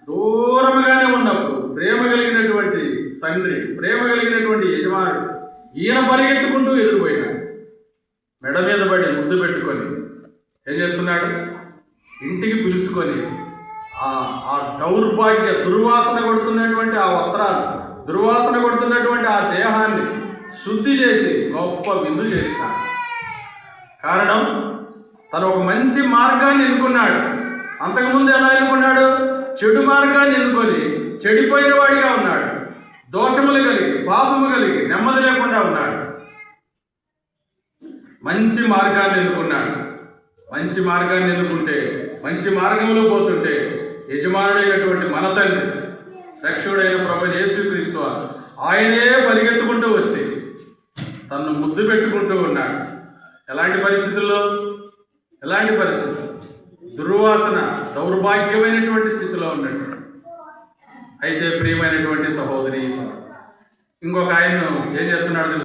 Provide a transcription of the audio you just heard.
దూరముగానే ఉన్నప్పుడు ప్రేమ కలిగినటువంటి తండ్రి, ప్రేమ కలిగినటువంటి యజమానుడు ఈయన పరిగెత్తుకుంటూ ఎదురుపోయినాడు. మెడ మీద పడి ముద్దు పెట్టుకొని ఏం చేస్తున్నాడు? ఇంటికి పిలుచుకొని ఆ దౌర్భాగ్య దుర్వాసన కొడుతున్నటువంటి ఆ వస్త్రాలు, దుర్వాసన కొడుతున్నటువంటి ఆ దేహాన్ని శుద్ధి చేసి గొప్ప విందు చేసినాడు. కారణం, తను ఒక మంచి మార్గాన్ని ఎన్నుకున్నాడు. అంతకుముందు ఎలా ఎన్నుకున్నాడు? చెడు మార్గాన్ని ఎన్నుకొని చెడిపోయిన వాడిగా ఉన్నాడు. దోషములు కలిగి, పాపము కలిగి, నెమ్మది లేకుండా ఉన్నాడు. మంచి మార్గాన్ని ఎన్నుకున్నాడు. మంచి మార్గాన్ని ఎన్నుకుంటే, మంచి మార్గంలో పోతుంటే యజమానుడైనటువంటి మన తండ్రి, రక్షకుడైన ప్రభువైన యేసుక్రీస్తు ఆయనే పరిగెత్తుకుంటూ వచ్చి తను ముద్దు పెట్టుకుంటూ ఉన్నాడు. ఎలాంటి పరిస్థితుల్లో? దుర్వాసన, దౌర్భాగ్యమైనటువంటి స్థితిలో ఉన్నట్టు. అయితే ప్రియమైనటువంటి సహోదరి, ఇంకొక ఆయన్ను ఏం చేస్తున్నాడు?